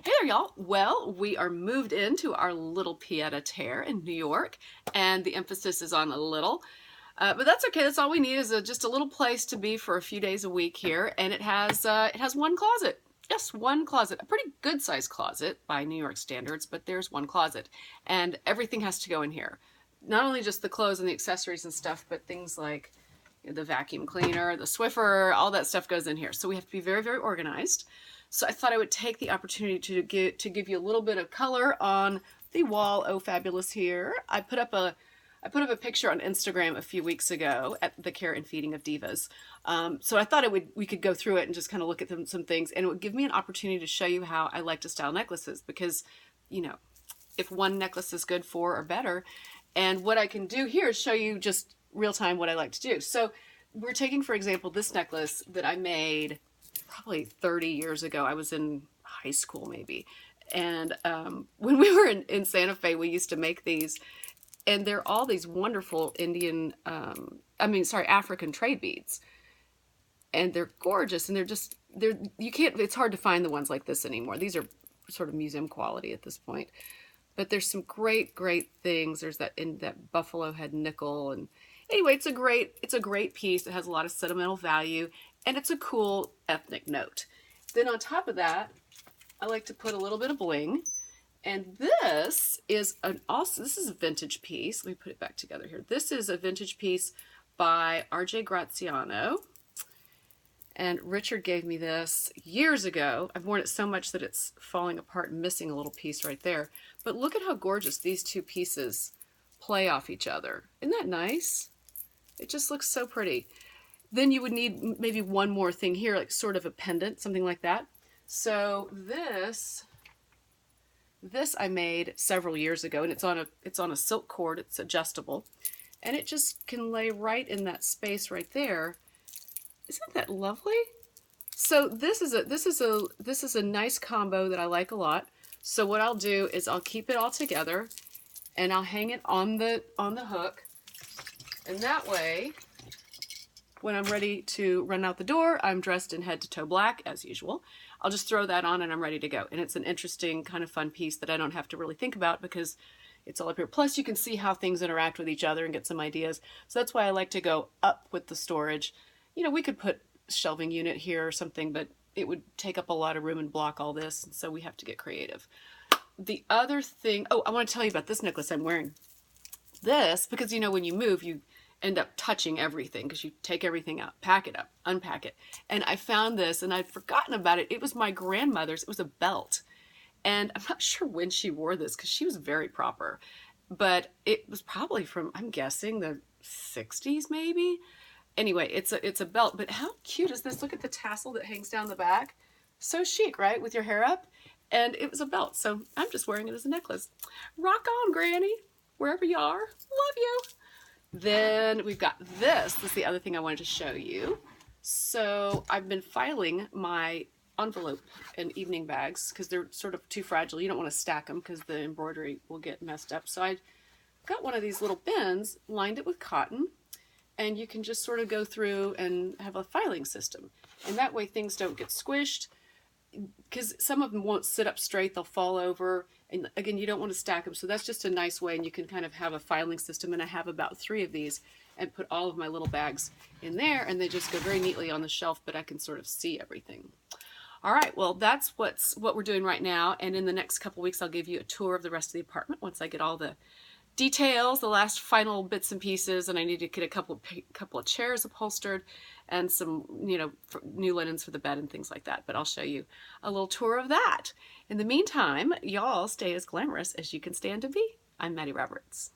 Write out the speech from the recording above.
Hey there, y'all. Well, we are moved into our little pied-à-terre in New York, and the emphasis is on a little. But that's okay. That's all we need is just a little place to be for a few days a week here, and it has one closet. Yes, one closet. A pretty good sized closet by New York standards, but there's one closet, and everything has to go in here. Not only just the clothes and the accessories and stuff, but things like the vacuum cleaner, the Swiffer, all that stuff goes in here. So we have to be very, very organized. So I thought I would take the opportunity to give you a little bit of color on the wall. Oh, fabulous here. I put up a picture on Instagram a few weeks ago at the Care and Feeding of Divas. So I thought we could go through it and just kind of look at some things, and it would give me an opportunity to show you how I like to style necklaces, because, you know, if one necklace is good, four are better. And what I can do here is show you just real time what I like to do. So we're taking, for example, this necklace that I made probably 30 years ago. I was in high school maybe. And when we were in Santa Fe, we used to make these. And they're all these wonderful African trade beads. And they're gorgeous. And it's hard to find the ones like this anymore. These are sort of museum quality at this point. But there's some great, great things. There's that buffalo head nickel. And anyway, it's a great piece. It has a lot of sentimental value. And it's a cool ethnic note. Then on top of that, I like to put a little bit of bling. And this is this is a vintage piece. Let me put it back together here. This is a vintage piece by R.J. Graziano. And Richard gave me this years ago. I've worn it so much that it's falling apart and missing a little piece right there. But look at how gorgeous these two pieces play off each other. Isn't that nice? It just looks so pretty. Then you would need maybe one more thing here, like sort of a pendant, something like that. So this I made several years ago, and it's on a silk cord. It's adjustable, and it just can lay right in that space right there. Isn't that lovely? So this is a nice combo that I like a lot. So what I'll do is I'll keep it all together, and I'll hang it on the hook, and that way, when I'm ready to run out the door, I'm dressed in head to toe black as usual. I'll just throw that on and I'm ready to go. And it's an interesting kind of fun piece that I don't have to really think about because it's all up here. Plus you can see how things interact with each other and get some ideas. So that's why I like to go up with the storage. You know, we could put a shelving unit here or something, but it would take up a lot of room and block all this. And so we have to get creative. The other thing, I want to tell you about this necklace I'm wearing. This, because you know, when you move, you end up touching everything because you take everything out, pack it up, unpack it. And I found this and I'd forgotten about it. It was my grandmother's. It was a belt. And I'm not sure when she wore this because she was very proper. But it was probably from, I'm guessing, the 60s maybe. Anyway, it's a belt. But how cute is this? Look at the tassel that hangs down the back. So chic, right? With your hair up. And it was a belt. So I'm just wearing it as a necklace. Rock on, Granny. Wherever you are. Love you. Then we've got this. This is the other thing I wanted to show you. So I've been filing my envelope and evening bags because they're sort of too fragile. You don't want to stack them because the embroidery will get messed up. So I got one of these little bins, lined it with cotton, and you can just sort of go through and have a filing system. And that way things don't get squished, because some of them won't sit up straight, they'll fall over. And again, you don't want to stack them. So that's just a nice way, and you can kind of have a filing system. And I have about 3 of these and put all of my little bags in there, and they just go very neatly on the shelf, but I can sort of see everything. All right, well, that's what we're doing right now. And in the next couple weeks, I'll give you a tour of the rest of the apartment once I get all the details, the last final bits and pieces, and I need to get a couple of chairs upholstered and some, you know, new linens for the bed and things like that. But I'll show you a little tour of that. In the meantime, y'all stay as glamorous as you can stand to be. I'm Maddie Roberts.